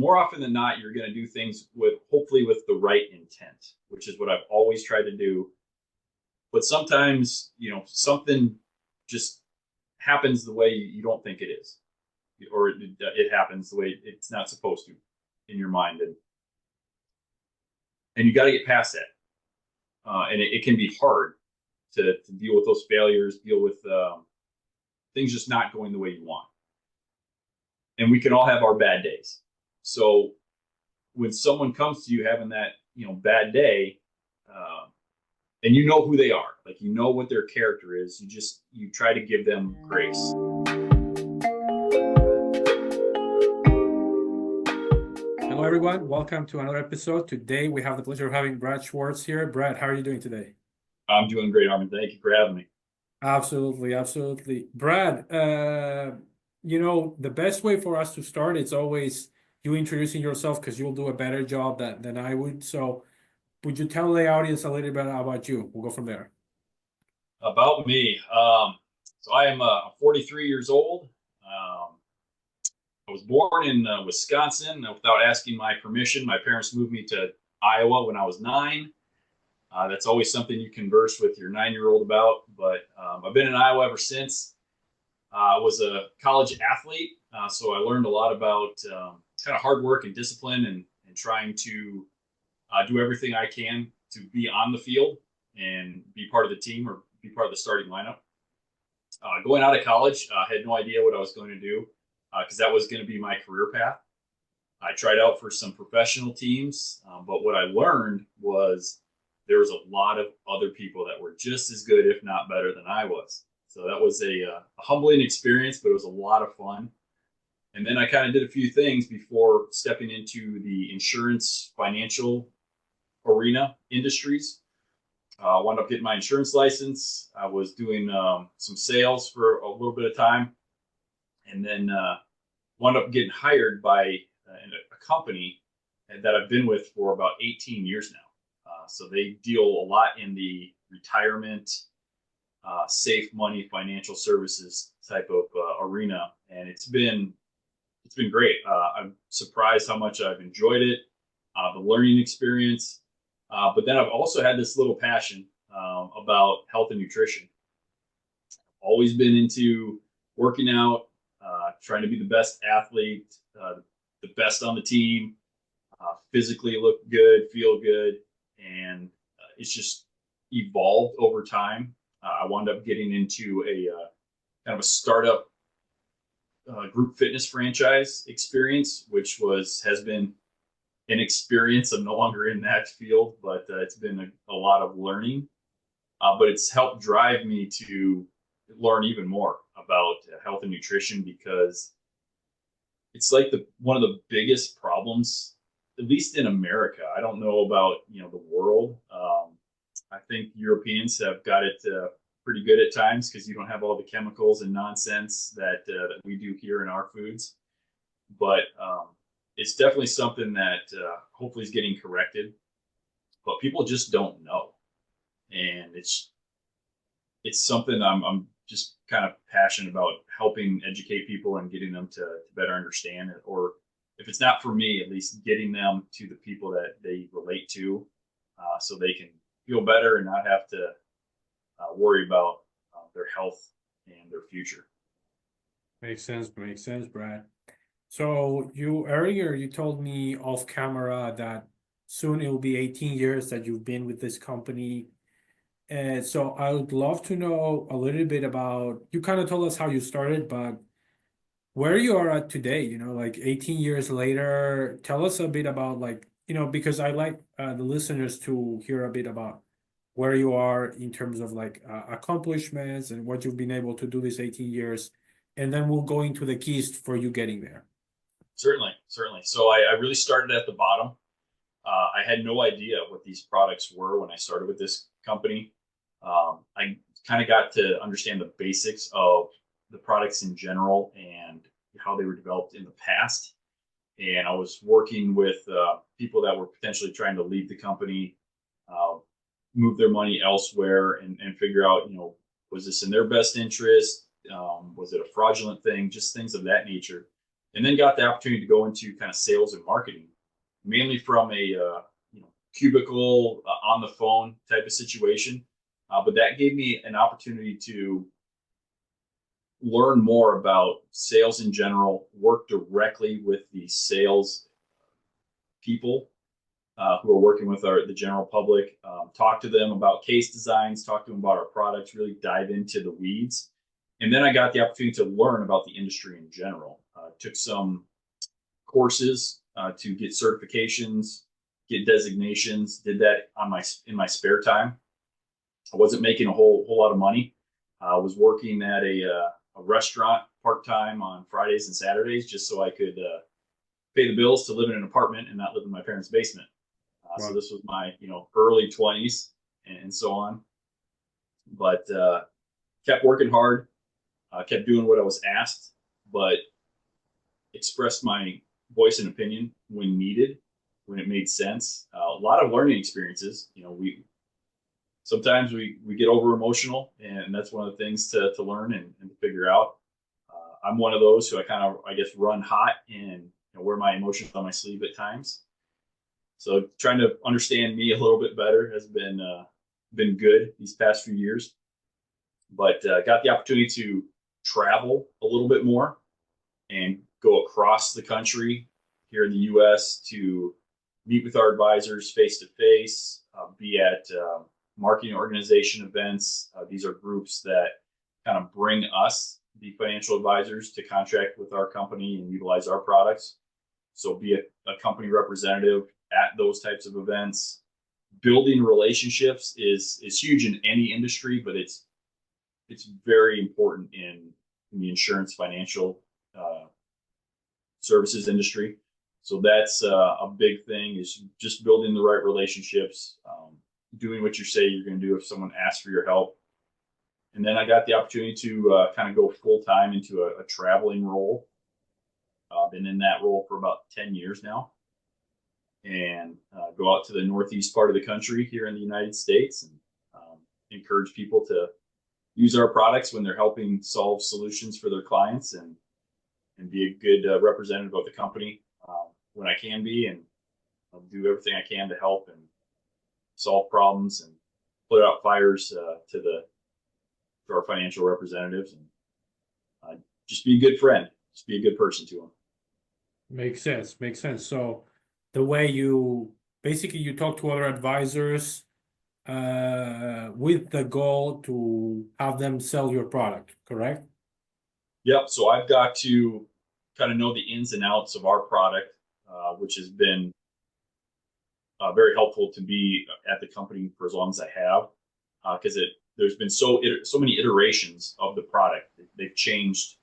more often than not, you're going to do things with hopefully with the right intent, which is what I've always tried to do. But sometimes, something just happens the way you don't think it is, or it happens the way it's not supposed to in your mind. And you got to get past that. And it can be hard to deal with those failures, deal with things just not going the way you want. And we can all have our bad days. So when someone comes to you having that, bad day, and you know who they are, like you know what their character is, you try to give them grace. Hello, everyone. Welcome to another episode. Today, we have the pleasure of having Brad Schwarz here. Brad, how are you doing today? I'm doing great, Arman. Thank you for having me. Absolutely, absolutely. Brad, the best way for us to start is always you introducing yourself because you'll do a better job than I would. So would you tell the audience a little bit about you? We'll go from there. About me. So I am 43 years old. I was born in Wisconsin without asking my permission. My parents moved me to Iowa when I was 9. That's always something you converse with your 9-year-old about. But I've been in Iowa ever since. I was a college athlete, so I learned a lot about kind of hard work and discipline and trying to do everything I can to be on the field and be part of the team or be part of the starting lineup. Going out of college, I had no idea what I was going to do because that was going to be my career path. I tried out for some professional teams, but what I learned was there was a lot of other people that were just as good, if not better, than I was. So that was a humbling experience, but it was a lot of fun. And then I kind of did a few things before stepping into the insurance financial arena industries. Wound up getting my insurance license. I was doing some sales for a little bit of time, and then wound up getting hired by a company that I've been with for about 18 years now. So they deal a lot in the retirement, safe money, financial services type of arena, and it's been great. I'm surprised how much I've enjoyed it, the learning experience. But then I've also had this little passion about health and nutrition. Always been into working out, trying to be the best athlete, the best on the team, physically look good, feel good, and it's just evolved over time. I wound up getting into a kind of a startup group fitness franchise experience, which has been an experience. I'm no longer in that field, but it's been a lot of learning. But it's helped drive me to learn even more about health and nutrition because it's like one of the biggest problems, at least in America. I don't know about the world. I think Europeans have got it pretty good at times because you don't have all the chemicals and nonsense that we do here in our foods. But it's definitely something that hopefully is getting corrected, but people just don't know, and it's something I'm just kind of passionate about helping educate people and getting them to better understand it, or if it's not for me, at least getting them to the people that they relate to, so they can feel better and not have to worry about their health and their future. Makes sense, Brad. So earlier you told me off camera that soon it will be 18 years that you've been with this company. And so I would love to know a little bit about, you kind of told us how you started, but where you are at today, like 18 years later, tell us a bit about because I like the listeners to hear a bit about where you are in terms of accomplishments and what you've been able to do these 18 years. And then we'll go into the keys for you getting there. Certainly. So I really started at the bottom. I had no idea what these products were when I started with this company. I kind of got to understand the basics of the products in general and how they were developed in the past. And I was working with people that were potentially trying to leave the company, move their money elsewhere, and figure out, was this in their best interest? Was it a fraudulent thing? Just things of that nature. and then got the opportunity to go into kind of sales and marketing, mainly from a cubicle on the phone type of situation. But that gave me an opportunity to learn more about sales in general, work directly with the sales people who are working with the general public, talk to them about case designs, talk to them about our products, really dive into the weeds. And then I got the opportunity to learn about the industry in general. Took some courses to get certifications, get designations. Did that in my spare time. I wasn't making a whole lot of money. I was working at a restaurant part-time on Fridays and Saturdays just so I could pay the bills to live in an apartment and not live in my parents' basement. Wow. So this was my early 20s and so on. But kept working hard, kept doing what I was asked, but expressed my voice and opinion when needed, when it made sense. A lot of learning experiences. We sometimes we get over emotional, and that's one of the things to learn and to figure out. I'm one of those who I guess run hot and wear my emotions on my sleeve at times. So trying to understand me a little bit better has been good these past few years. But got the opportunity to travel a little bit more and go across the country here in the U.S. to meet with our advisors face to face, be at marketing organization events. These are groups that kind of bring us, the financial advisors, to contract with our company and utilize our products. So be a company representative at those types of events. Building relationships is huge in any industry, but it's very important in the insurance financial services industry. So that's a big thing, is just building the right relationships, doing what you say you're going to do if someone asks for your help. And then I got the opportunity to kind of go full time into a traveling role. Been in that role for about 10 years now, and go out to the northeast part of the country here in the United States and encourage people to use our products when they're helping solve solutions for their clients, and be a good representative of the company when I can be, and I'll do everything I can to help and solve problems and put out fires to our financial representatives, and just be a good friend, just be a good person to them. Makes sense. So the way you talk to other advisors with the goal to have them sell your product, correct? Yep. So I've got to kind of know the ins and outs of our product, which has been very helpful to be at the company for as long as I have, because there's been so many iterations of the product. They've changed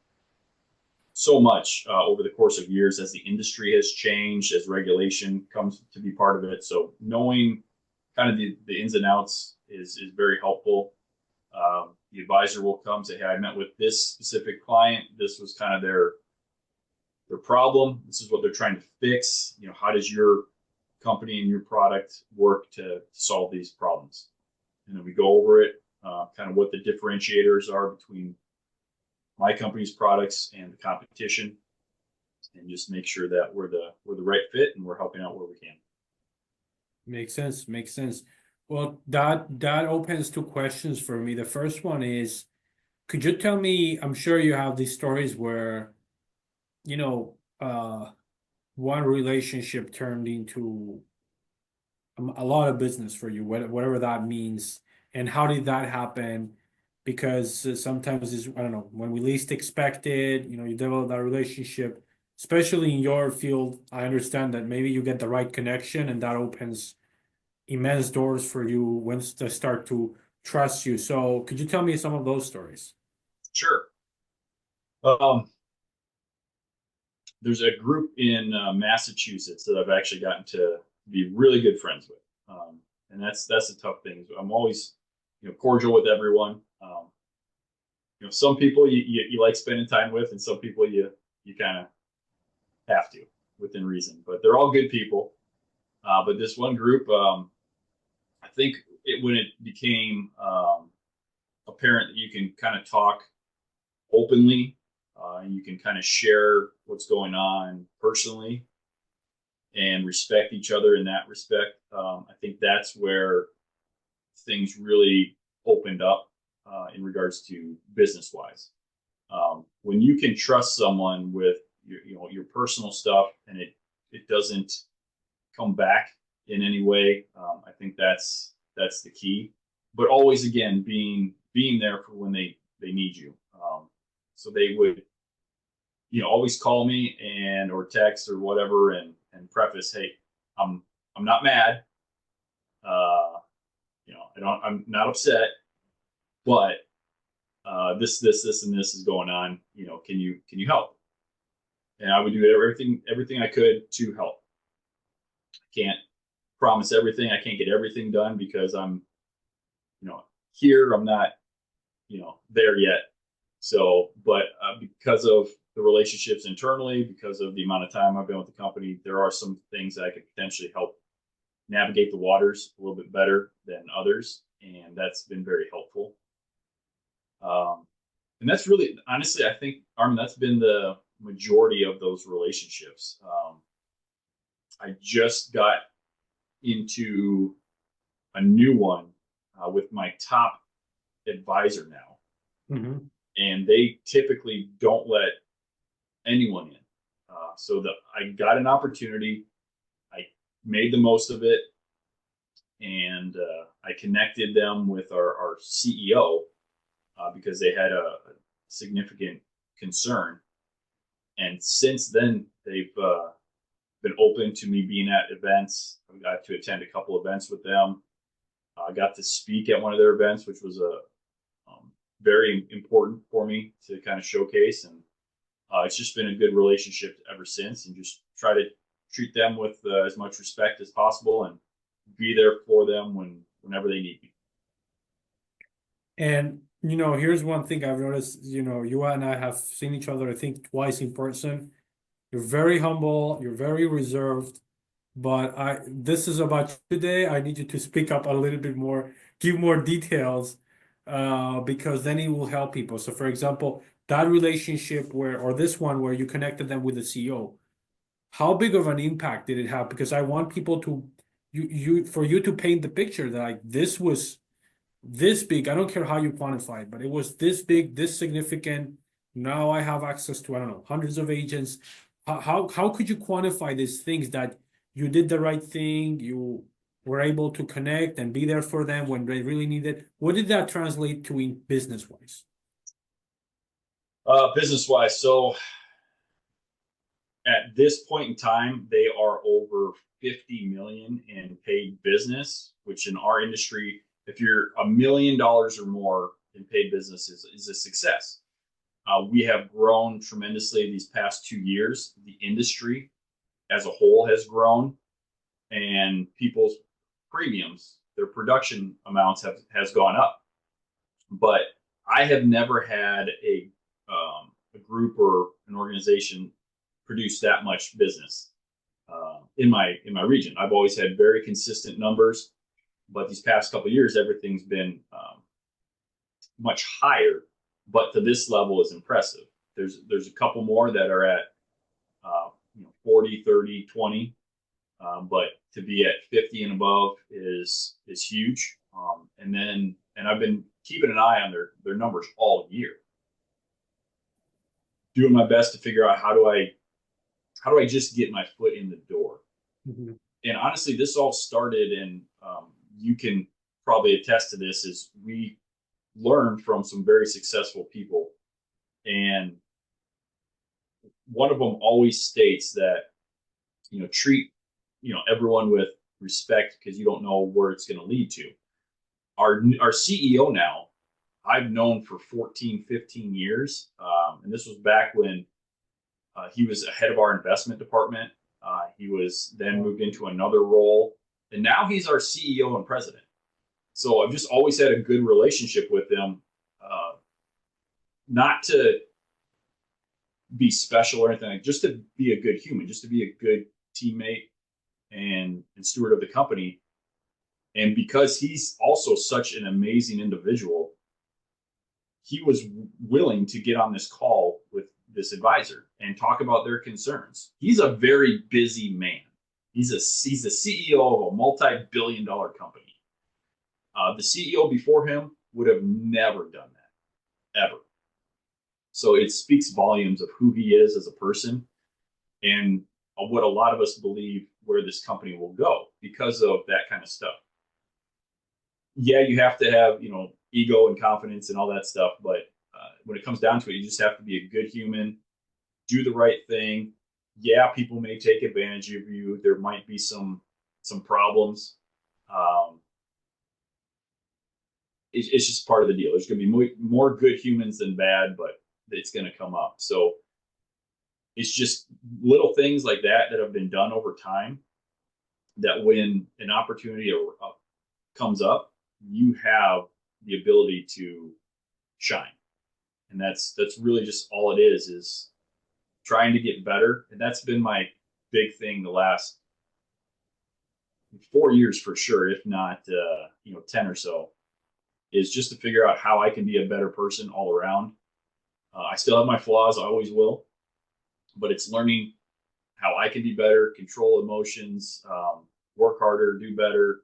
so much over the course of years as the industry has changed, as regulation comes to be part of it. So knowing kind of the ins and outs is very helpful. The advisor will come say, hey, I met with this specific client. This was kind of their problem. This is what they're trying to fix. How does your company and your product work to solve these problems? And then we go over it, kind of what the differentiators are between my company's products and the competition, and just make sure that we're the right fit and we're helping out where we can. Makes sense. Well, that opens two questions for me. The first one is, could you tell me, I'm sure you have these stories where, one relationship turned into a lot of business for you, whatever that means, and how did that happen? Because sometimes it's, I don't know, when we least expect it, you develop that relationship, especially in your field. I understand that maybe you get the right connection and that opens immense doors for you once they start to trust you. So could you tell me some of those stories? Sure. There's a group in Massachusetts that I've actually gotten to be really good friends with. And that's a tough thing. I'm always, cordial with everyone. Some people you like spending time with, and some people you kind of have to within reason, but they're all good people. But this one group, I think when it became apparent that you can kind of talk openly You can kind of share what's going on personally and respect each other in that respect. I think that's where things really opened up in regards to business wise. When you can trust someone with your personal stuff and it doesn't come back in any way, I think that's the key. But always again being there for when they need you. So they would always call me and or text or whatever and preface, hey, I'm not mad. I'm not upset, but this and this is going on. Can you help? And I would do everything I could to help. I can't promise everything. I can't get everything done because I'm, here. I'm not, there yet. So, but because of the relationships internally, because of the amount of time I've been with the company, there are some things that I could potentially help navigate the waters a little bit better than others, and that's been very helpful. And that's really, honestly, I think, Arman, that's been the majority of those relationships. I just got into a new one with my top advisor now, Mm-hmm. and they typically don't let anyone in. So I got an opportunity, I made the most of it, and I connected them with our CEO because they had a significant concern. And since then, they've been open to me being at events. I got to attend a couple events with them. I got to speak at one of their events, which was very important for me to kind of showcase. And it's just been a good relationship ever since, and just try to treat them with as much respect as possible and be there for them whenever they need me. And here's one thing I've noticed. You and I have seen each other, I think, twice in person. You're very humble, you're very reserved, but this is about you today. I need you to speak up a little bit more, give more details, because then it will help people. So, for example, that relationship or this one where you connected them with the CEO, how big of an impact did it have? Because I want people to for you to paint the picture that like this was this big. I don't care how you quantify it, but it was this big, this significant. Now I have access to, I don't know, hundreds of agents. How could you quantify these things that you did the right thing, you were able to connect and be there for them when they really needed? What did that translate to in business wise? Business wise, so at this point in time, they are over 50 million in paid business, which in our industry, if you're $1 million or more in paid business is a success. We have grown tremendously these past 2 years. The industry as a whole has grown, and people's premiums, their production amounts has gone up. But I have never had a group or an organization produce that much business in my region. I've always had very consistent numbers, but these past couple of years, everything's been much higher. But to this level is impressive. There's a couple more that are at 40, 30, 20, but to be at 50 and above is huge. And I've been keeping an eye on their numbers all year, doing my best to figure out how do I just get my foot in the door. Mm-hmm. And honestly, this all started, and you can probably attest to this, is we learned from some very successful people. And one of them always states that, treat, everyone with respect, because you don't know where it's going to lead to. Our CEO now, I've known for 14, 15 years. And this was back when he was head of our investment department. He was then moved into another role, and now he's our CEO and president. So I've just always had a good relationship with him, not to be special or anything, just to be a good human, just to be a good teammate and steward of the company. And because he's also such an amazing individual, he was willing to get on this call with this advisor and talk about their concerns. He's a very busy man. He's the CEO of a multi-billion-dollar company. The CEO before him would have never done that, ever. So it speaks volumes of who he is as a person and what a lot of us believe where this company will go because of that kind of stuff. Yeah, you have to have, ego and confidence and all that stuff, but when it comes down to it, you just have to be a good human, do the right thing. Yeah, people may take advantage of you. There might be some problems. It's just part of the deal. There's going to be more good humans than bad, but it's going to come up. So it's just little things like that have been done over time that when an opportunity comes up, you have the ability to shine. And that's really just all it is trying to get better. And that's been my big thing the last 4 years for sure, if not 10 or so, is just to figure out how I can be a better person all around. I still have my flaws, I always will, but it's learning how I can be better, control emotions, work harder, do better,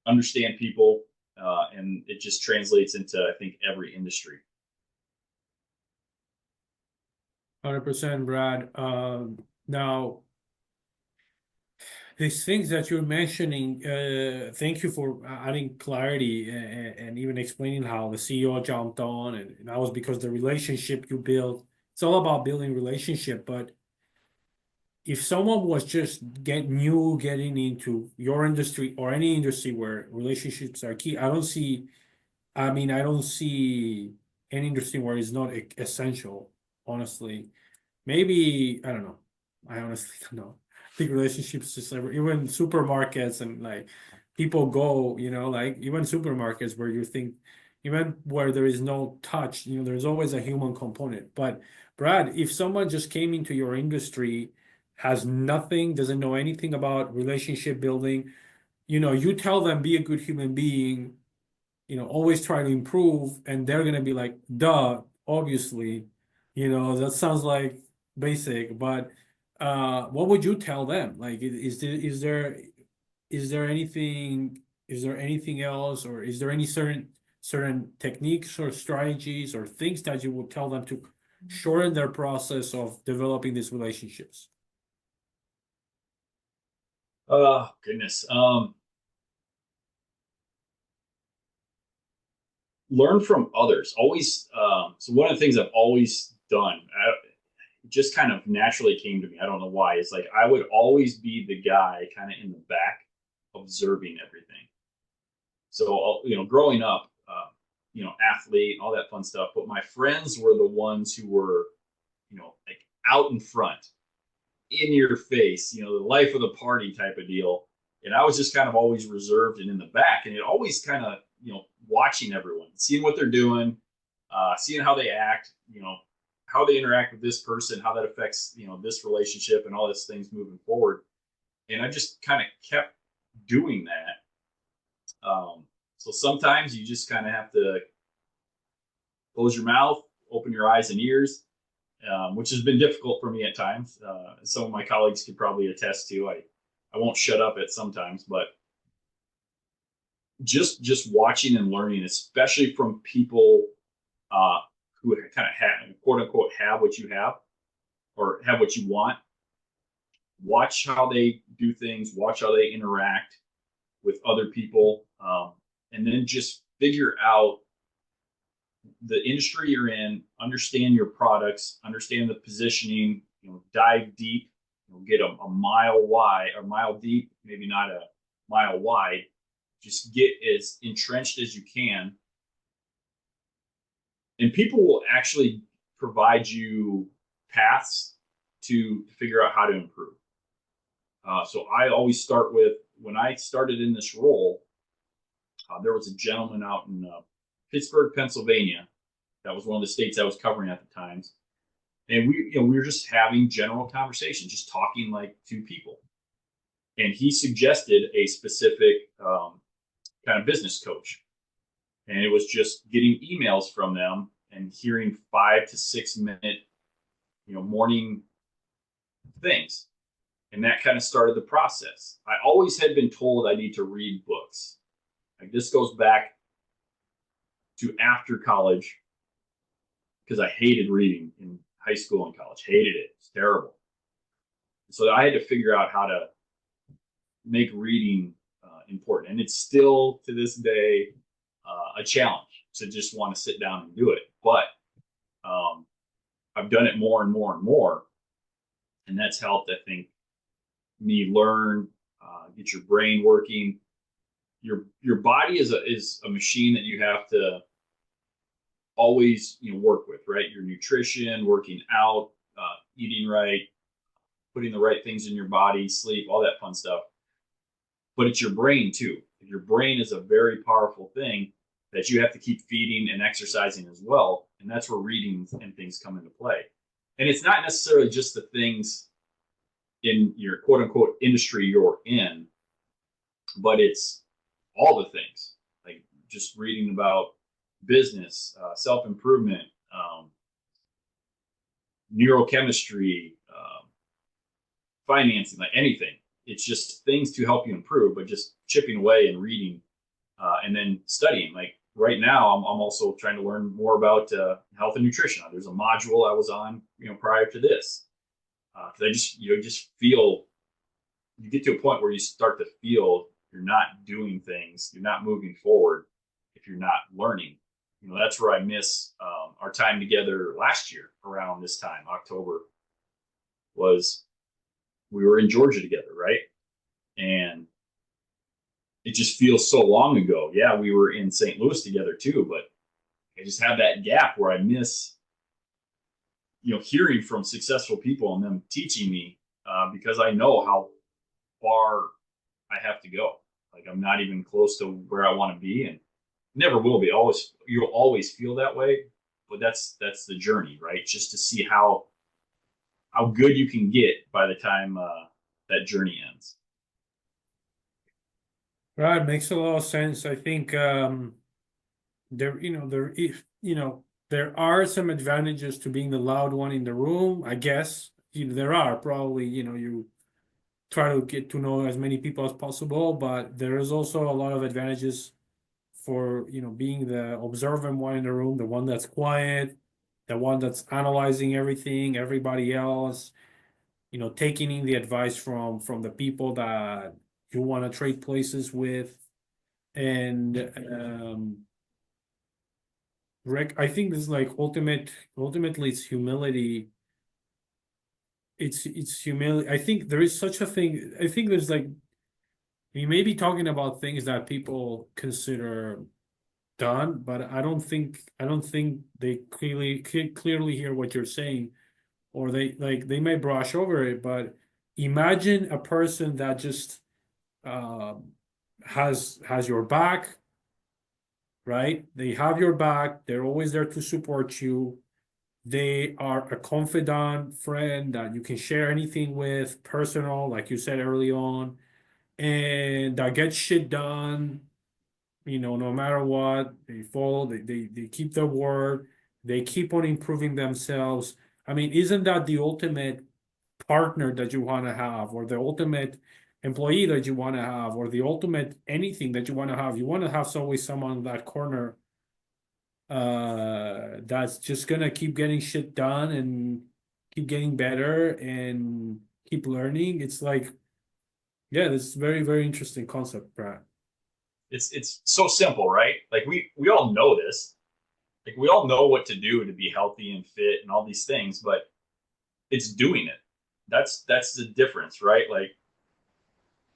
understand people, and it just translates into, I think, every industry. 100%, Brad. Now, these things that you're mentioning, thank you for adding clarity and even explaining how the CEO jumped on, and that was because the relationship you built. It's all about building relationship, but if someone was just getting into your industry or any industry where relationships are key, I don't see any industry where it's not essential, honestly. Maybe, I don't know. I honestly don't know. I think relationships just even supermarkets and like people go, like even supermarkets where you think, even where there is no touch, there's always a human component. But Brad, if someone just came into your industry, has nothing, doesn't know anything about relationship building, you tell them be a good human being, always try to improve, and they're gonna be like, duh, obviously, that sounds like basic, but what would you tell them? Like, is there anything else, or is there any certain techniques or strategies or things that you would tell them to shorten their process of developing these relationships? Oh, goodness. Learn from others. Always. So one of the things I've always done, it just kind of naturally came to me. I don't know why. It's like I would always be the guy kind of in the back observing everything. So, growing up, athlete, all that fun stuff. But my friends were the ones who were, like out in front, in your face, the life of the party type of deal. And I was just kind of always reserved and in the back. And it always kind of, watching everyone, seeing what they're doing, seeing how they act, how they interact with this person, how that affects, this relationship and all these things moving forward. And I just kind of kept doing that. So sometimes you just kind of have to close your mouth, open your eyes and ears, which has been difficult for me at times. Some of my colleagues could probably attest to. I won't shut up at sometimes, but just watching and learning, especially from people who kind of have, quote unquote, have what you have or have what you want. Watch how they do things, watch how they interact with other people, and then just figure out the industry you're in, understand your products, understand the positioning, dive deep, get a mile wide or mile deep, maybe not a mile wide, just get as entrenched as you can. And people will actually provide you paths to figure out how to improve. So I always start with, when I started in this role, there was a gentleman out in Pittsburgh, Pennsylvania. That was one of the states I was covering at the times. And we were just having general conversation, just talking like two people. And he suggested a specific kind of business coach. And it was just getting emails from them and hearing 5 to 6 minute, morning things. And that kind of started the process. I always had been told I need to read books. Like, this goes back to after college, because I hated reading in high school and college. Hated it. It's terrible. So I had to figure out how to make reading important. And it's still to this day a challenge to just want to sit down and do it. But I've done it more and more and more. And that's helped, I think, me learn, get your brain working. Your body is a machine that you have to always work with, right? Your nutrition, working out, eating right, putting the right things in your body, sleep, all that fun stuff. But it's your brain too. Your brain is a very powerful thing that you have to keep feeding and exercising as well. And that's where reading and things come into play. And it's not necessarily just the things in your quote unquote industry you're in, but it's all the things, like just reading about business, self-improvement, neurochemistry, financing, like anything. It's just things to help you improve, but just chipping away and reading, and then studying. Like right now, I'm also trying to learn more about health and nutrition. There's a module I was on, prior to this, because I just feel, you get to a point where you start to feel you're not doing things, you're not moving forward if you're not learning. That's where I miss our time together last year around this time, October, was we were in Georgia together, right? And it just feels so long ago. Yeah, we were in St. Louis together too, but I just have that gap where I miss, hearing from successful people and them teaching me, because I know how far I have to go. Like, I'm not even close to where I want to be, and never will be. You'll always feel that way, but that's the journey, right? Just to see how good you can get by the time that journey ends. Right, makes a lot of sense. I think there are some advantages to being the loud one in the room. I guess there are probably, you try to get to know as many people as possible, but there is also a lot of advantages for being the observant one in the room, the one that's quiet, the one that's analyzing everything, everybody else, taking in the advice from the people that you want to trade places with. And I think this is like ultimately it's humility. It's humility. I think there is such a thing. I think there's like, we may be talking about things that people consider done, but I don't think they clearly hear what you're saying, or they may brush over it. But imagine a person that just has your back, right? They have your back. They're always there to support you. They are a confidant friend that you can share anything with, personal, like you said early on, and that gets shit done. No matter what, they follow, they keep their word, they keep on improving themselves. I mean, isn't that the ultimate partner that you want to have, or the ultimate employee that you want to have, or the ultimate anything that you want to have? You want to have always someone in that corner that's just gonna keep getting shit done and keep getting better and keep learning. It's like, yeah, this is very, very interesting concept, Brad. It's so simple, right? Like, we all know this. Like, we all know what to do to be healthy and fit and all these things, but it's doing it. That's the difference, right? Like,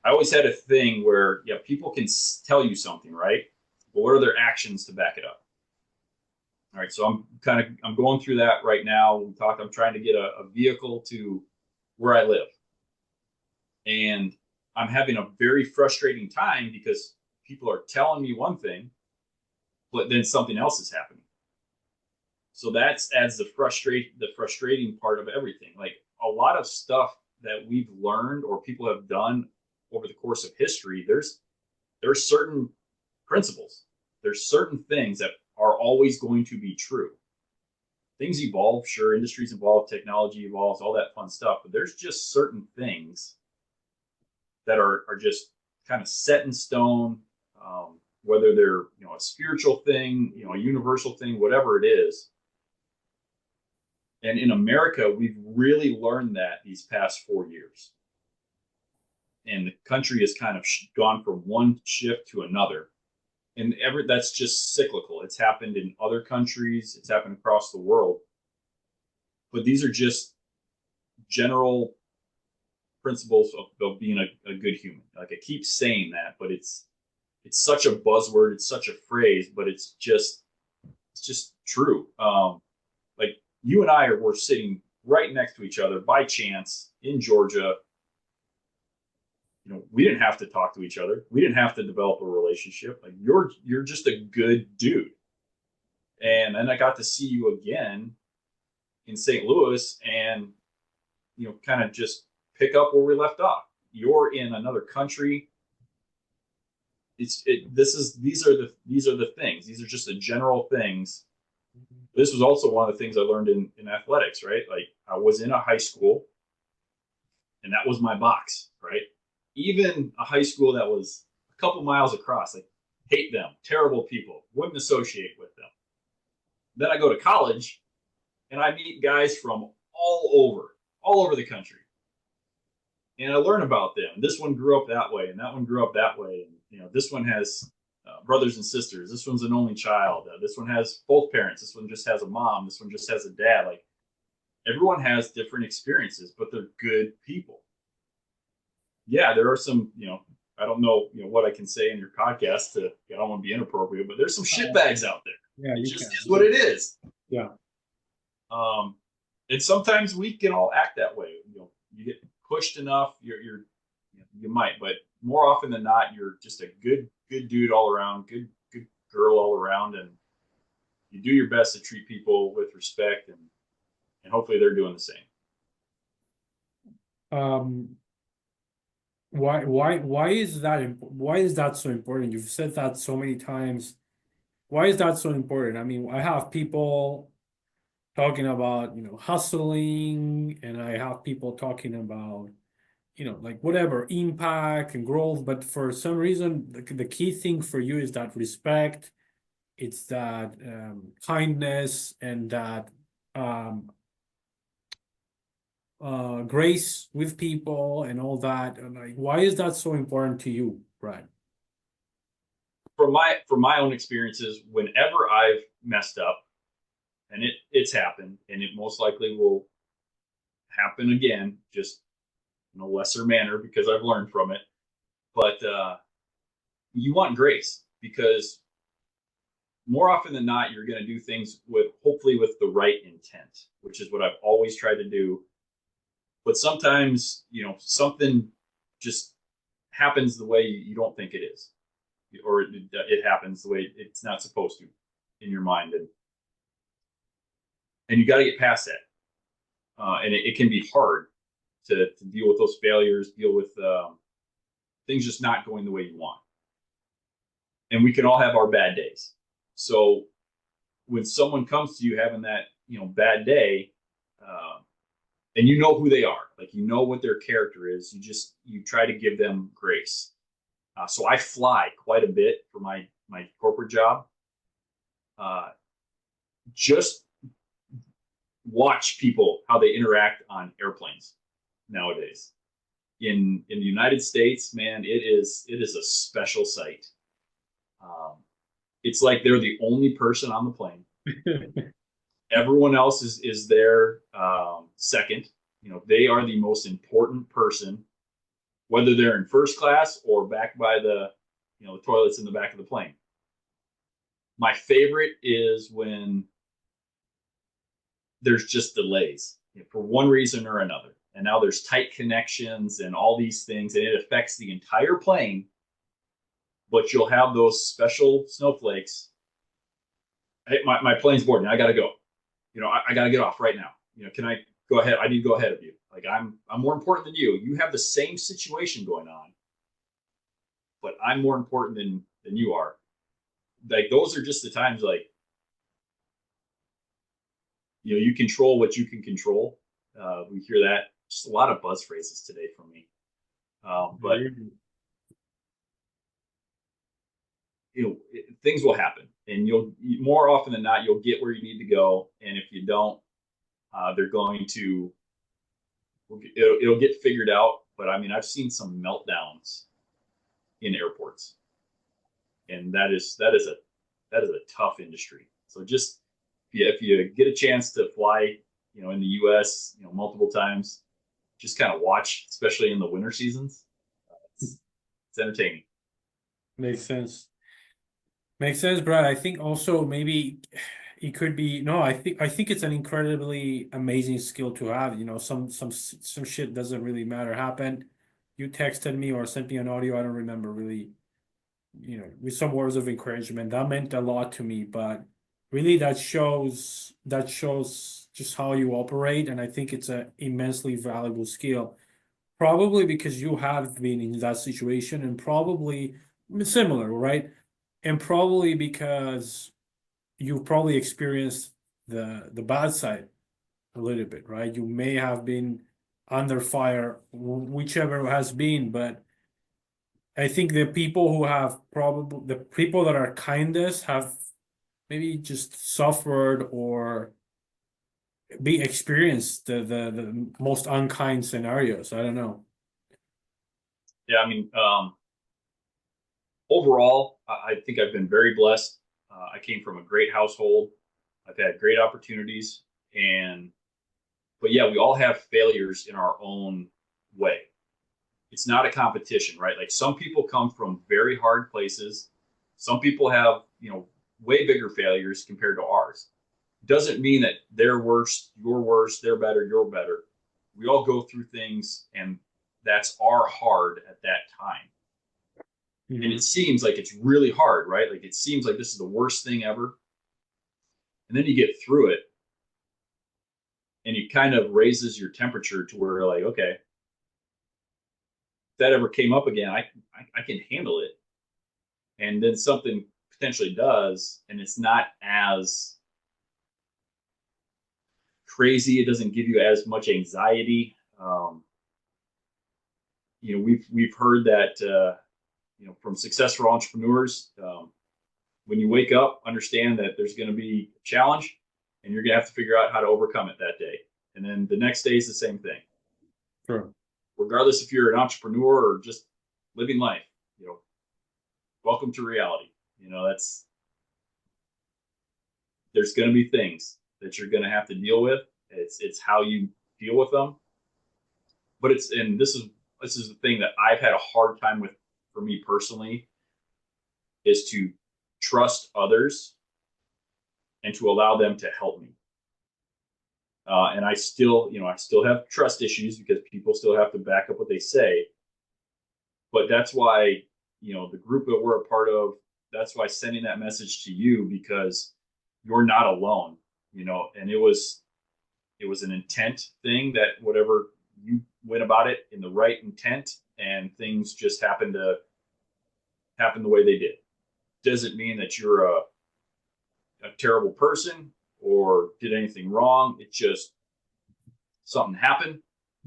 I always had a thing where, yeah, people can tell you something, right? But what are their actions to back it up? All right, so I'm going through that right now. I'm trying to get a vehicle to where I live, and I'm having a very frustrating time because people are telling me one thing, but then something else is happening. So that adds the frustrating part of everything. Like, a lot of stuff that we've learned or people have done over the course of history, there's certain principles. There's certain things that are always going to be true. things evolve, sure, industries evolve, technology evolves, all that fun stuff, but there's just certain things that are just kind of set in stone, whether they're, a spiritual thing, a universal thing, whatever it is. And in America, we've really learned that these past 4 years. And the country has kind of gone from one shift to another. And that's just cyclical. It's happened in other countries, it's happened across the world. But these are just general principles of being a good human. Like, I keep saying that, but it's such a buzzword, it's such a phrase, but it's just true. Like, you and I were sitting right next to each other by chance in Georgia. We didn't have to talk to each other. We didn't have to develop a relationship. Like, you're just a good dude. And then I got to see you again in St. Louis, and kind of just pick up where we left off. You're in another country. These are the things. These are just the general things. This was also one of the things I learned in athletics, right? Like, I was in a high school, and that was my box, right? Even a high school that was a couple miles across, like, hate them, terrible people, wouldn't associate with them. Then I go to college, and I meet guys from all over the country. And I learn about them. This one grew up that way, and that one grew up that way. And, this one has brothers and sisters. This one's an only child. This one has both parents. This one just has a mom. This one just has a dad. Like, everyone has different experiences, but they're good people. Yeah, there are some, I don't know, what I can say in your podcast I don't want to be inappropriate, but there's some shitbags out there. Yeah, it just is what it is. Yeah. And sometimes we can all act that way. You get pushed enough, you might, but more often than not, you're just a good dude all around, good girl all around, and you do your best to treat people with respect, and hopefully they're doing the same. Why is that so important? You've said that so many times. Why is that so important? I mean, I have people talking about, hustling, and I have people talking about, like, whatever, impact and growth, but for some reason, the key thing for you is that respect, it's that kindness, and that grace with people and all that. And, like, why is that so important to you, Brad? From my own experiences, whenever I've messed up, and it's happened, and it most likely will happen again, just in a lesser manner because I've learned from it. But you want grace, because more often than not, you're going to do things hopefully with the right intent, which is what I've always tried to do. But sometimes, something just happens the way you don't think it is, or it happens the way it's not supposed to in your mind, and you got to get past that. And it can be hard to deal with those failures, deal with things just not going the way you want. And we can all have our bad days. So when someone comes to you having that, bad day, and you know who they are, like, what their character is, you try to give them grace. So I fly quite a bit for my corporate job. Just watch people, how they interact on airplanes nowadays. In the United States, man, it is a special sight. It's like they're the only person on the plane. Everyone else is there second. They are the most important person, whether they're in first class or back by the toilets in the back of the plane. My favorite is when there's just delays for one reason or another, and now there's tight connections and all these things, and it affects the entire plane. But you'll have those special snowflakes. Hey, my plane's boarding. I gotta go. I gotta get off right now. Can I go ahead? I need to go ahead of you. Like, I'm more important than you. You have the same situation going on, but I'm more important than you are. Like, those are just the times, like, you control what you can control. We hear that just a lot of buzz phrases today from me. But things will happen, and you'll more often than not you'll get where you need to go. And if you don't, they're going to it'll get figured out. But I mean, I've seen some meltdowns in airports, and that is a tough industry. So just if you get a chance to fly, in the U.S., multiple times, just kind of watch, especially in the winter seasons. It's entertaining. Makes sense. Makes sense, Brad. I think also maybe it could be no, I think it's an incredibly amazing skill to have. Some shit doesn't really matter. Happened. You texted me or sent me an audio, I don't remember really, with some words of encouragement. That meant a lot to me, but really that shows just how you operate, and I think it's an immensely valuable skill. Probably because you have been in that situation and probably similar, right? And probably because you've probably experienced the bad side a little bit, right? You may have been under fire, whichever has been, but I think the people that are kindest have maybe just suffered or be experienced the most unkind scenarios. I don't know. Yeah, I mean, overall, I think I've been very blessed. I came from a great household. I've had great opportunities, but yeah, we all have failures in our own way. It's not a competition, right? Like some people come from very hard places. Some people have, way bigger failures compared to ours. Doesn't mean that they're worse, you're worse, they're better, you're better. We all go through things, and that's our hard at that time. And it seems like it's really hard, right? Like it seems like this is the worst thing ever. And then you get through it, and it kind of raises your temperature to where, like, okay, if that ever came up again, I can handle it. And then something potentially does, and it's not as crazy. It doesn't give you as much anxiety. We've heard that from successful entrepreneurs. When you wake up, understand that there's going to be a challenge, and you're going to have to figure out how to overcome it that day. And then the next day is the same thing. Sure. Regardless if you're an entrepreneur or just living life, welcome to reality. There's going to be things that you're going to have to deal with. It's how you deal with them. But this is the thing that I've had a hard time with, for me personally, is to trust others and to allow them to help me. And I still have trust issues because people still have to back up what they say. But that's why, the group that we're a part of, that's why sending that message to you, because you're not alone, and it was an intent thing, that whatever you went about it in the right intent, and things just happened to happen the way they did. Doesn't mean that you're a terrible person or did anything wrong. It's just something happened.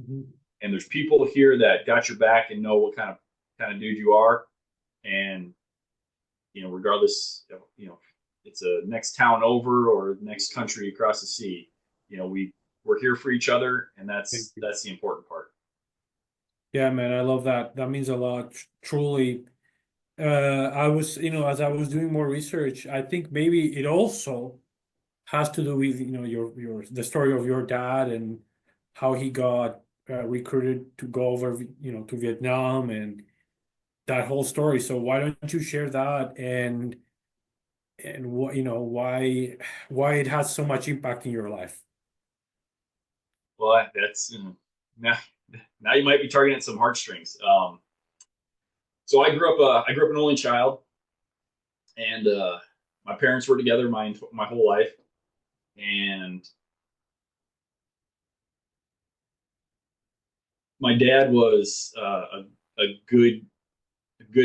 And there's people here that got your back and know what kind of dude you are. And regardless of, it's a next town over or next country across the sea, we're here for each other, and that's the important part. Yeah, man, I love that. That means a lot, truly. I was, as I was doing more research, I think maybe it also has to do with, the story of your dad and how he got recruited to go over, to Vietnam and that whole story. So why don't you share that and what, why it has so much impact in your life? Well, that's now you might be targeting some heartstrings. So I grew up an only child, and my parents were together my whole life, and my dad was a good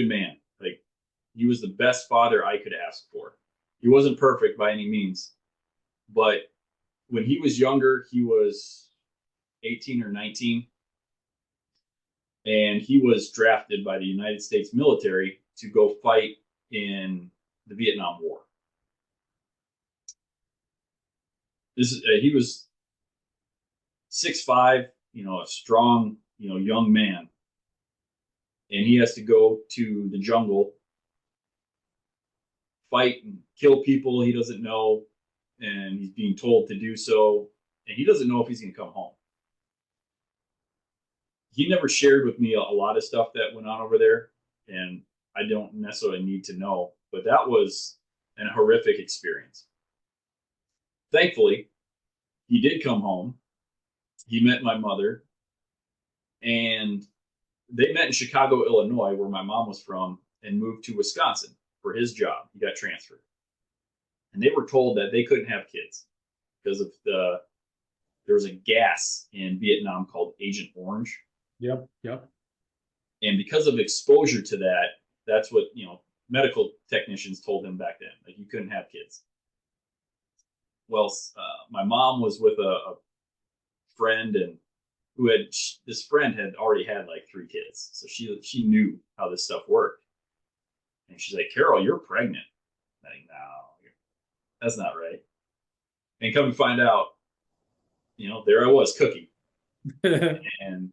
man. Like, he was the best father I could ask for. He wasn't perfect by any means, but when he was younger, he was 18 or 19, and he was drafted by the United States military to go fight in the Vietnam War. He was 6'5", a strong, young man, and he has to go to the jungle, fight and kill people he doesn't know, and he's being told to do so, and he doesn't know if he's going to come home. He never shared with me a lot of stuff that went on over there, and I don't necessarily need to know, but that was an horrific experience. Thankfully, he did come home. He met my mother, and they met in Chicago, Illinois, where my mom was from, and moved to Wisconsin for his job. He got transferred. And they were told that they couldn't have kids because of there was a gas in Vietnam called Agent Orange. Yep. And because of exposure to that, that's what, medical technicians told him back then, like you couldn't have kids. Well, my mom was with a friend, and this friend had already had like 3 kids. So she knew how this stuff worked. And she's like, Carol, you're pregnant. I'm like, no, that's not right. And come to find out, there I was cooking. And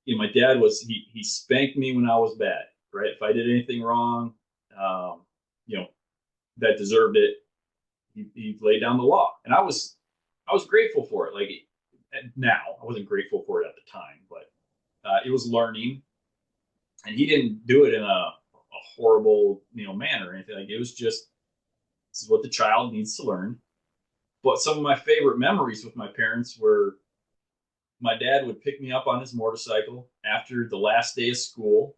my dad he spanked me when I was bad, right? If I did anything wrong, that deserved it, he laid down the law. And I was grateful for it. Like now, I wasn't grateful for it at the time, but it was learning. And he didn't do it in a horrible, manner or anything. Like it was just, this is what the child needs to learn. But some of my favorite memories with my parents were my dad would pick me up on his motorcycle after the last day of school.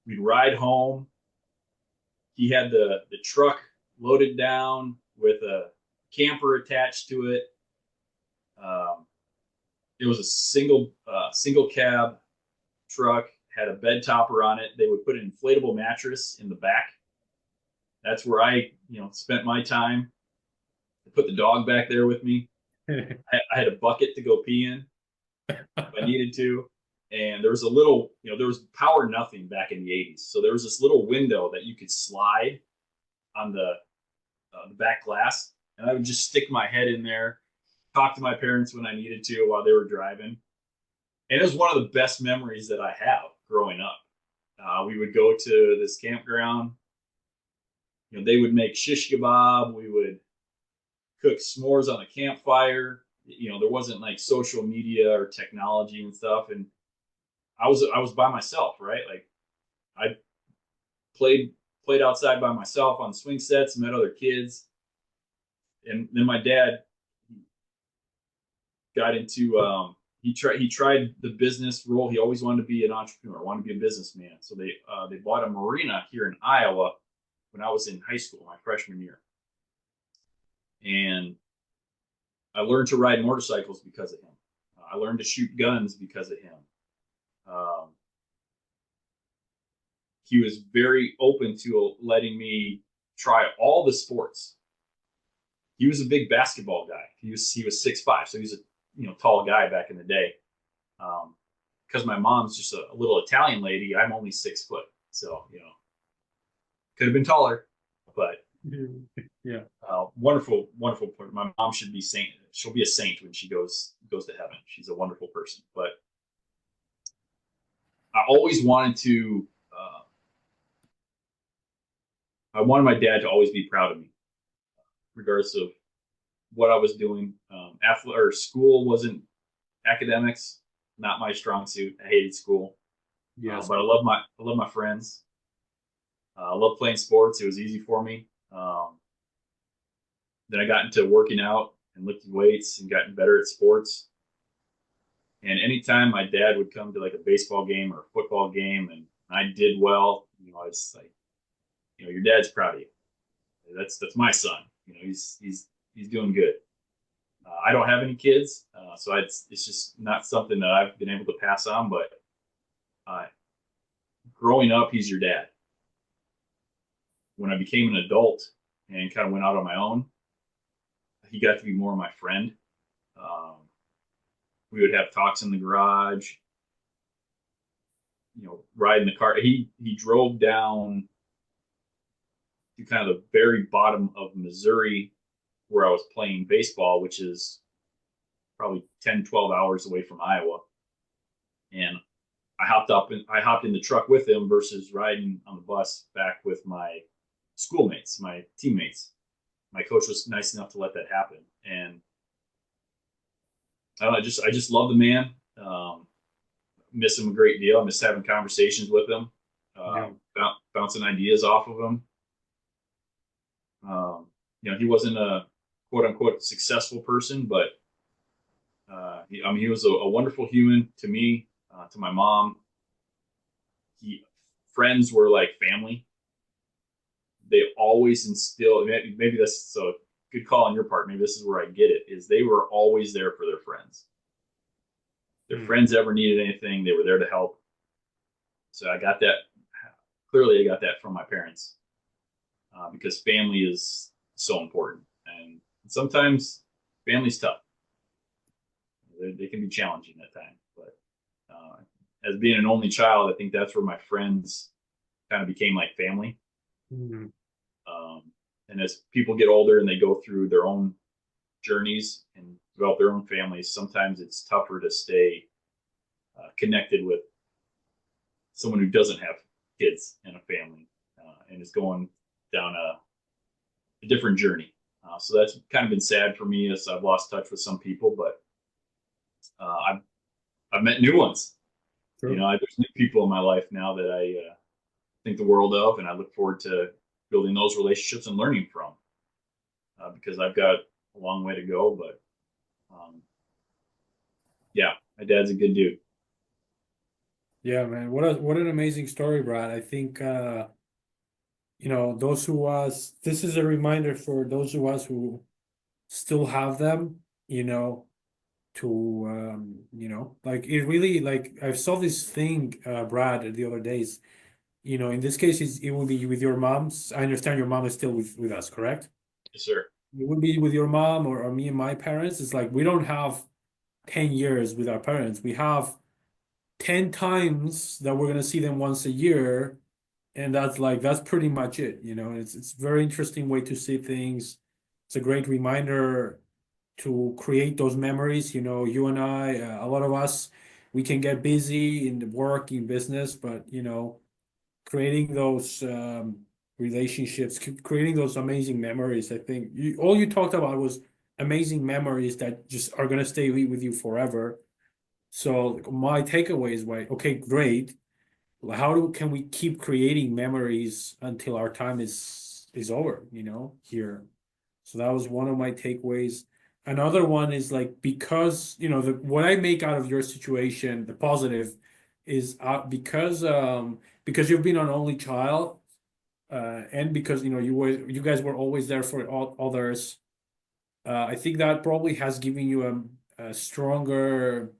We'd ride home. He had the truck loaded down with a camper attached to it. It was a single cab truck, had a bed topper on it. They would put an inflatable mattress in the back. That's where I, spent my time. I put the dog back there with me. I had a bucket to go pee in if I needed to. And there was a little, there was power nothing back in the 80s. So there was this little window that you could slide on the back glass. And I would just stick my head in there, talk to my parents when I needed to while they were driving. And it was one of the best memories that I have growing up. We would go to this campground. They would make shish kebab. We would cook s'mores on a campfire. There wasn't like social media or technology and stuff. And I was by myself, right? Like I played outside by myself on swing sets, met other kids. And then my dad got into he tried the business role. He always wanted to be an entrepreneur, wanted to be a businessman. So they bought a marina here in Iowa when I was in high school, my freshman year. And I learned to ride motorcycles because of him. I learned to shoot guns because of him. He was very open to letting me try all the sports. He was a big basketball guy. He was 6'5", so he was a tall guy back in the day. Because my mom's just a little Italian lady, I'm only 6 foot. So could have been taller, but yeah. Wonderful point. My mom should be saint. She'll be a saint when she goes to heaven. She's a wonderful person. But I always wanted to. I wanted my dad to always be proud of me, regardless of what I was doing. School wasn't academics, not my strong suit. I hated school. Yes. But I love my friends. I love playing sports. It was easy for me. Then I got into working out and lifting weights and gotten better at sports. And anytime my dad would come to like a baseball game or a football game and I did well, I was like, your dad's proud of you. That's my son. He's doing good. I don't have any kids, so it's just not something that I've been able to pass on. But growing up, he's your dad. When I became an adult, and kind of went out on my own, he got to be more my friend. Um, we would have talks in the garage, ride in the car. He drove down to kind of the very bottom of Missouri where I was playing baseball, which is probably 10, 12 hours away from Iowa. And I hopped in the truck with him versus riding on the bus back with my schoolmates, my teammates. My coach was nice enough to let that happen. And I just love the man. Miss him a great deal. I miss having conversations with him, Yeah. bouncing ideas off of him. He wasn't a quote unquote successful person, but he was a wonderful human to me, to my mom. Friends were like family. They always instill. Maybe that's a good call on your part. Maybe this is where I get it. Is they were always there for their friends. Their friends ever needed anything, they were there to help. So I got that. Clearly, I got that from my parents, because family is so important, and sometimes family's tough. They can be challenging at times, but as being an only child, I think that's where my friends kind of became like family. Mm-hmm. And as people get older and they go through their own journeys and develop their own families, sometimes it's tougher to stay connected with someone who doesn't have kids and a family, and is going down a different journey. So that's kind of been sad for me as I've lost touch with some people, but I've met new ones. True. There's new people in my life now that I think the world of, and I look forward to building those relationships and learning from, because I've got a long way to go. But yeah, my dad's a good dude. Yeah, man. What an amazing story, Brad. I think those who us this is a reminder for those of us who still have them, to like it really, like I saw this thing, Brad, the other days. In this case it will be with your mom's. I understand your mom is still with us, correct? Yes, sir. It would be with your mom or me and my parents. It's like we don't have 10 years with our parents. We have 10 times that we're gonna see them once a year, and that's pretty much it. It's a very interesting way to see things. It's a great reminder to create those memories. You and I, a lot of us, we can get busy in the work, in business, but creating those relationships, creating those amazing memories. I think all you talked about was amazing memories that just are gonna stay with you forever. So my takeaway is, like, okay, great. Can we keep creating memories until our time is over, here? So that was one of my takeaways. Another one is, like, because what I make out of your situation, the positive, is because you've been an only child, and because you guys were always there for others. I think that probably has given you a stronger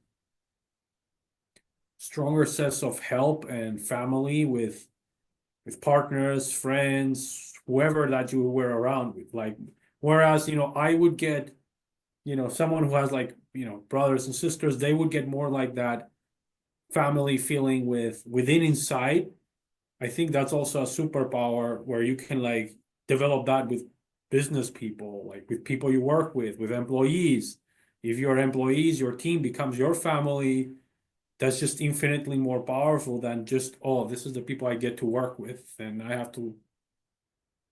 sense of help and family with partners, friends, whoever that you were around with. Like, whereas I would get someone who has, like, brothers and sisters, they would get more like that family feeling within inside. I think that's also a superpower where you can, like, develop that with business people, like with people you work with employees. If your employees, your team becomes your family, that's just infinitely more powerful than just, oh, this is the people I get to work with and I have to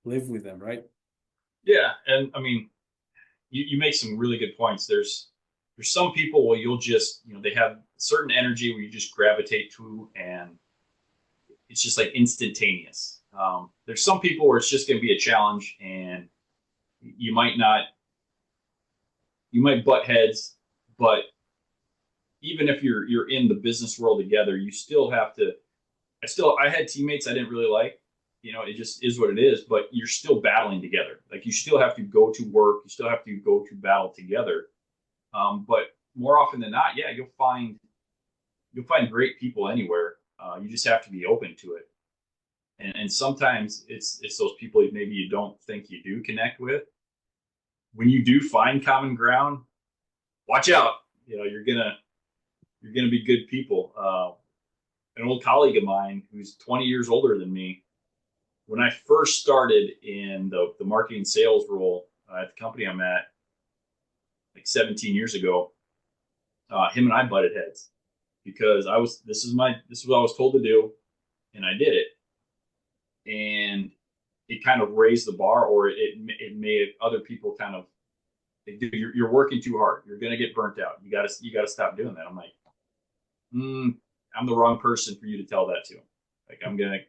live with them, right? Yeah, and I mean, you make some really good points. There's some people where you'll just they have certain energy where you just gravitate to, and it's just like instantaneous. There's some people where it's just going to be a challenge, and you might not, you might butt heads, but even if you're in the business world together, you still have to. I had teammates I didn't really like. It just is what it is. But you're still battling together. Like, you still have to go to work. You still have to go to battle together. But more often than not, yeah, you'll find great people anywhere. You just have to be open to it. And sometimes it's those people maybe you don't think you do connect with. When you do find common ground, watch out. You know, you're gonna be good people. An old colleague of mine who's 20 years older than me, when I first started in the marketing sales role at the company I'm at, like 17 years ago, him and I butted heads because this is what I was told to do, and I did it, and it kind of raised the bar, or it made other people kind of, like, dude, you're working too hard. You're gonna get burnt out. You gotta stop doing that. I'm like, I'm the wrong person for you to tell that to. Like, I'm gonna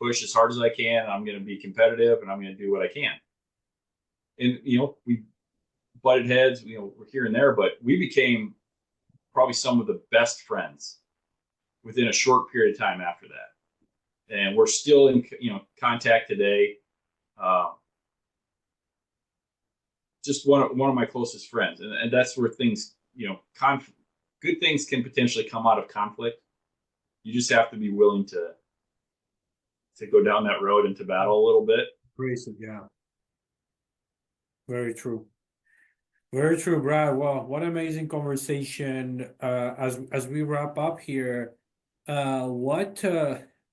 push as hard as I can. I'm gonna be competitive, and I'm gonna do what I can. And we butted heads. We're here and there, but we became probably some of the best friends within a short period of time after that. And we're still in contact today. Just one of my closest friends, and that's where things, good things can potentially come out of conflict. You just have to be willing to go down that road and to battle a little bit. Yeah. Very true. Very true, Brad. Well, what an amazing conversation. As we wrap up here, what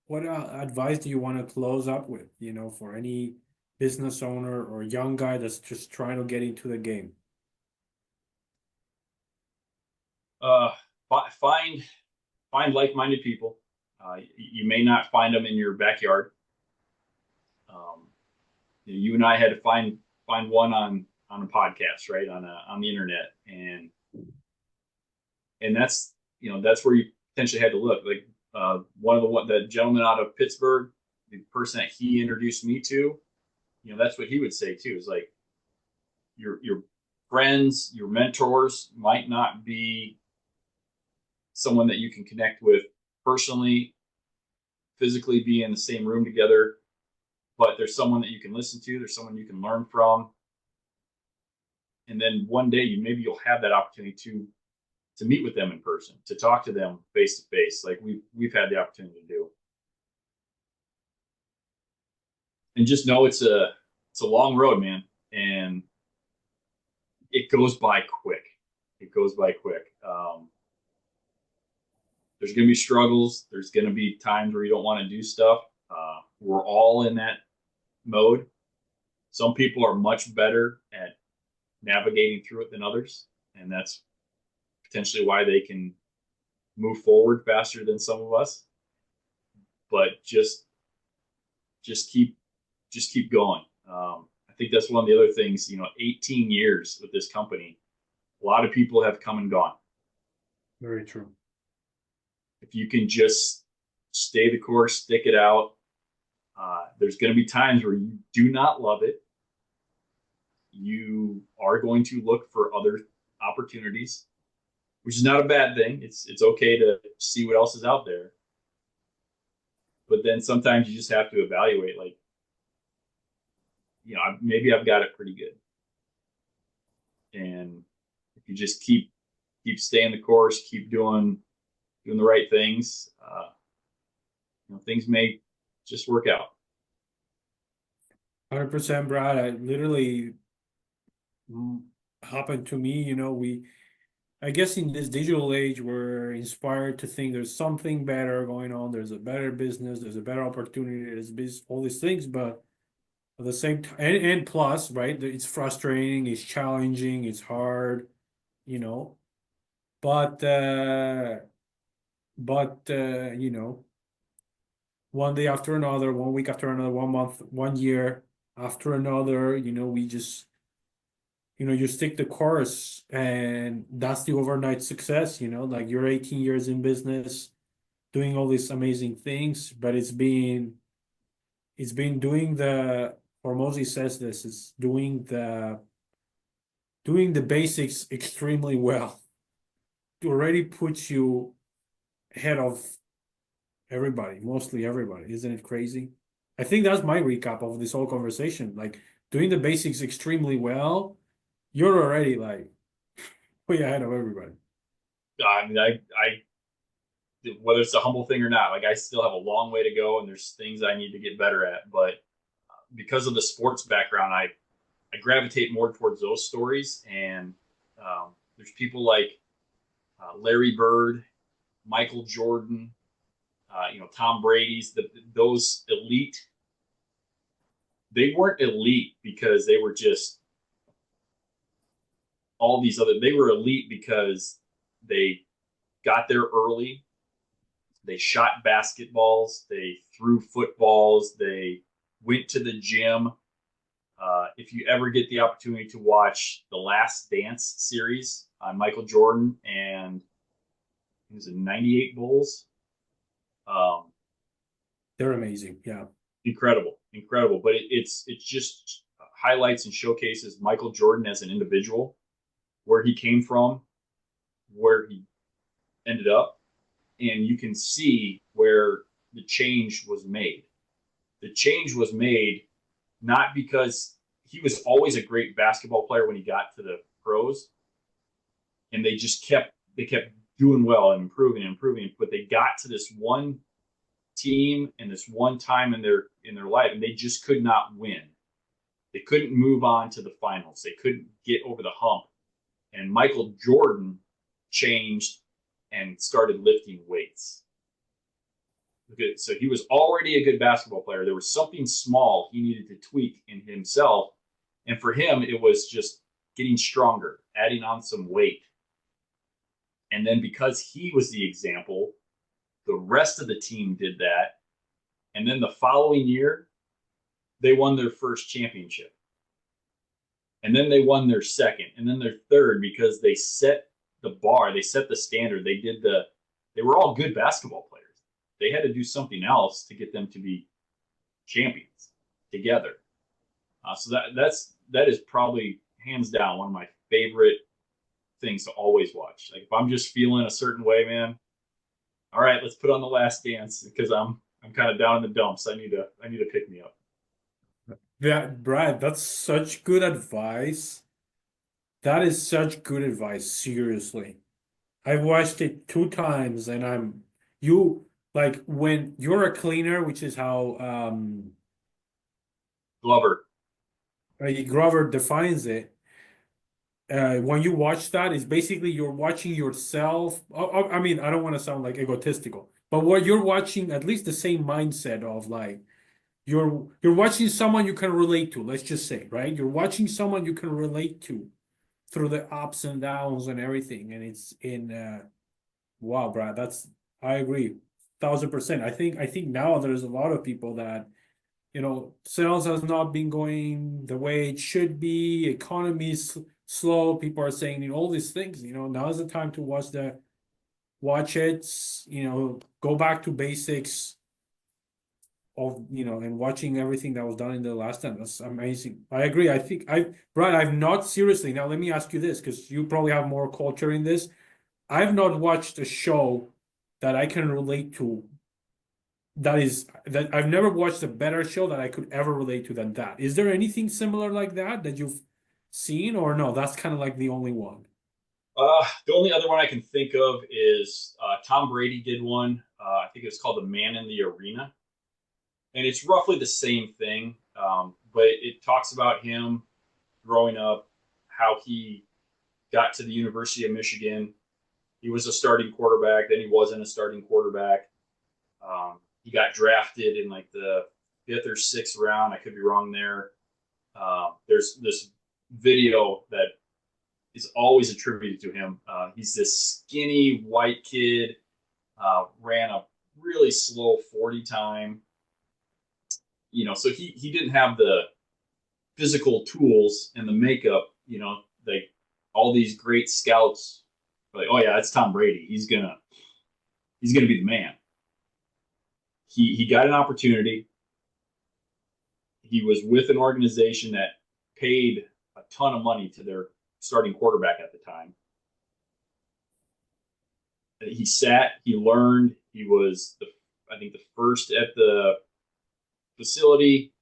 advice do you want to close up with, for any business owner or young guy that's just trying to get into the game? Find like-minded people. You may not find them in your backyard. You and I had to find one on a podcast, right, on the internet, and that's that's where you potentially had to look. Like, the gentleman out of Pittsburgh, the person that he introduced me to, that's what he would say too. Is like, your friends, your mentors might not be someone that you can connect with personally, physically be in the same room together, but there's someone that you can listen to. There's someone you can learn from. And then one day maybe you'll have that opportunity to meet with them in person, to talk to them face to face, like we've had the opportunity to do. And just know it's a long road, man, and it goes by quick. It goes by quick. There's going to be struggles. There's going to be times where you don't want to do stuff. We're all in that mode. Some people are much better at navigating through it than others, and that's potentially why they can move forward faster than some of us. But just keep going. I think that's one of the other things. 18 years with this company, a lot of people have come and gone. Very true. If you can just stay the course, stick it out, there's going to be times where you do not love it. You are going to look for other opportunities, which is not a bad thing. It's okay to see what else is out there. But then sometimes you just have to evaluate, like, maybe I've got it pretty good. And if you just keep staying the course, keep doing the right things, things may just work out. 100%, Brad. I literally happened to me. I guess in this digital age, we're inspired to think there's something better going on. There's a better business. There's a better opportunity. There's all these things, but at the same time, and plus, right? It's frustrating. It's challenging. It's hard. But one day after another, 1 week after another, 1 month, 1 year after another, we just, you stick the course, and that's the overnight success. Like, you're 18 years in business, doing all these amazing things, but it's been doing Hormozi says this, is doing the basics extremely well. It already puts you ahead of everybody, mostly everybody. Isn't it crazy? I think that's my recap of this whole conversation. Like, doing the basics extremely well, you're already like way ahead of everybody. I mean, whether it's a humble thing or not, like I still have a long way to go, and there's things I need to get better at. But because of the sports background, I gravitate more towards those stories. And there's people like Larry Bird, Michael Jordan, Tom Brady's, those elite. They weren't elite because they were just all these other. They were elite because they got there early. They shot basketballs. They threw footballs. They went to the gym. If you ever get the opportunity to watch the Last Dance series on Michael Jordan and it was a '98 Bulls, They're amazing. Yeah. incredible, incredible. But it's just highlights and showcases Michael Jordan as an individual, where he came from, where he ended up, and you can see where the change was made. The change was made not because he was always a great basketball player when he got to the pros, and they kept doing well and improving, but they got to this one team and this one time in their life, and they just could not win. They couldn't move on to the finals. They couldn't get over the hump. And Michael Jordan changed and started lifting weights. So he was already a good basketball player. There was something small he needed to tweak in himself. And for him, it was just getting stronger, adding on some weight. And then because he was the example, the rest of the team did that. And then the following year, they won their first championship. And then they won their second, and then their third, because they set the bar, they set the standard. They were all good basketball players. They had to do something else to get them to be champions together. So that is probably hands down one of my favorite things to always watch. Like if I'm just feeling a certain way, man, all right, let's put on The Last Dance because I'm kind of down in the dumps. I need to pick me up. Yeah, Brad, that's such good advice. That is such good advice, seriously. I've watched it 2 times and you like when you're a cleaner, which is how Glover. Grover defines it. When you watch that, it's basically you're watching yourself. I mean, I don't want to sound like egotistical, but what you're watching, at least the same mindset of like you're watching someone you can relate to, let's just say, right? You're watching someone you can relate to through the ups and downs and everything. And it's in wow, Brad, I agree 1,000%. I think now there's a lot of people that, sales has not been going the way it should be, economy's slow, people are saying all these things, now is the time to watch it, go back to basics of and watching everything that was done in the last time. That's amazing. I agree. Brad, I've not seriously. Now let me ask you this, because you probably have more culture in this. I've not watched a show that I can relate to. That I've never watched a better show that I could ever relate to than that. Is there anything similar like that you've seen, or no? That's kind of like the only one. The only other one I can think of is Tom Brady did one. I think it's called The Man in the Arena. And it's roughly the same thing, but it talks about him growing up, how he got to the University of Michigan. He was a starting quarterback, then he wasn't a starting quarterback. He got drafted in like the 5th or 6th round. I could be wrong there. There's this video that is always attributed to him. He's this skinny white kid, ran a really slow 40 time. So he didn't have the physical tools and the makeup, like all these great scouts are like, oh yeah, that's Tom Brady. He's gonna be the man. He got an opportunity. He was with an organization that paid a ton of money to their starting quarterback at the time. He sat, he learned, he was I think the first at the facility.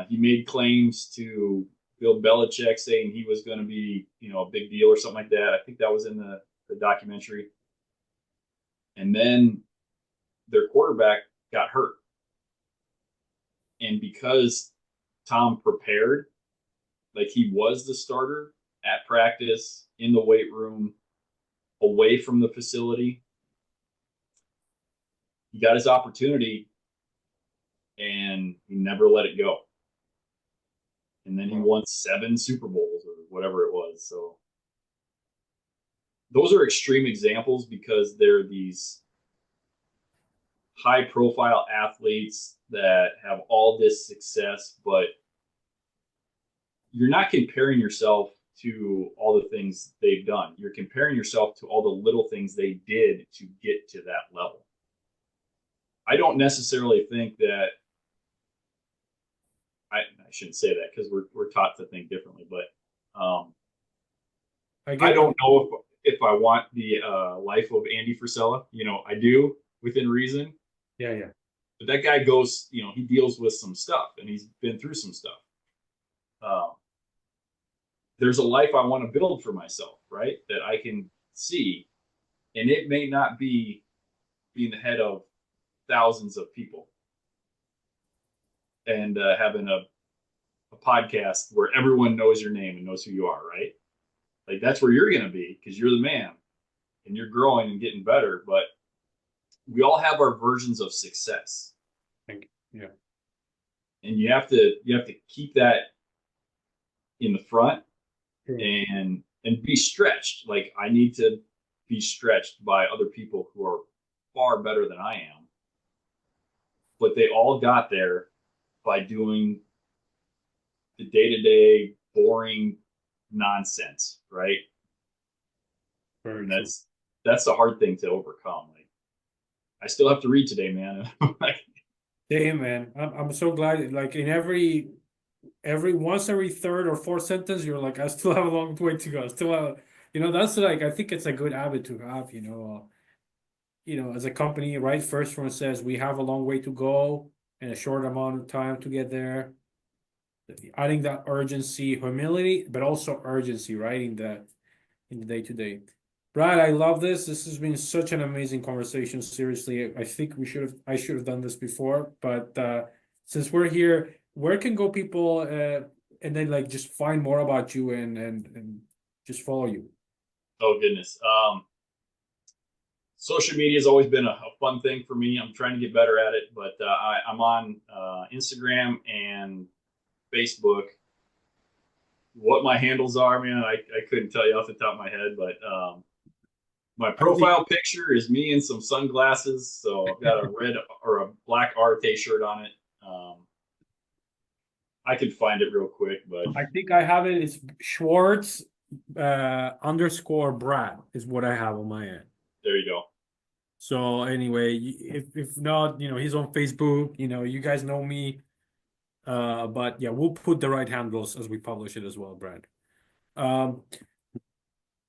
He made claims to Bill Belichick saying he was going to be, a big deal or something like that. I think that was in the documentary. And then their quarterback got hurt. And because Tom prepared, like he was the starter at practice, in the weight room, away from the facility, he got his opportunity and he never let it go. And then he won 7 Super Bowls or whatever it was. So those are extreme examples because they're these high profile athletes that have all this success, but you're not comparing yourself to all the things they've done. You're comparing yourself to all the little things they did to get to that level. I don't necessarily think that I shouldn't say that because we're taught to think differently, but I don't know if I want the life of Andy Frisella. You know, I do within reason. Yeah, yeah. But that guy goes, you know, he deals with some stuff and he's been through some stuff. There's a life I want to build for myself, right? That I can see. And it may not be being the head of thousands of people and having a podcast where everyone knows your name and knows who you are, right? Like that's where you're going to be because you're the man and you're growing and getting better. But we all have our versions of success. Thank you. Yeah. And you have to keep that in the front and be stretched. Like I need to be stretched by other people who are far better than I am. But they all got there by doing the day-to-day boring nonsense, right? And that's the hard thing to overcome. Like I still have to read today, man. Damn, man. I'm so glad. Like in every every third or fourth sentence, you're like, I still have a long way to go. I still have, that's like, I think it's a good habit to have, as a company, right? First one says we have a long way to go and a short amount of time to get there. Adding that urgency, humility, but also urgency, right? In the day-to-day. Brad, I love this. This has been such an amazing conversation. Seriously, I think I should have done this before, but since we're here, where can go people and then like just find more about you and just follow you? Oh goodness. Social media has always been a fun thing for me. I'm trying to get better at it, but I'm on Instagram and Facebook. What my handles are, man, I couldn't tell you off the top of my head, but my profile picture is me in some sunglasses. So I've got a red or a black RT shirt on it. I could find it real quick, but I think I have it. It's Schwarz _ Brad is what I have on my end. There you go. So anyway, if not, he's on Facebook. You guys know me. But yeah, we'll put the right handles as we publish it as well, Brad.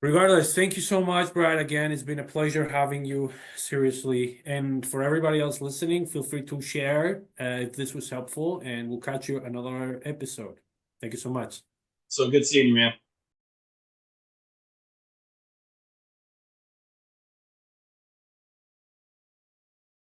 Regardless, thank you so much, Brad. Again, it's been a pleasure having you, seriously. And for everybody else listening, feel free to share if this was helpful, and we'll catch you another episode. Thank you so much. So good seeing you, man.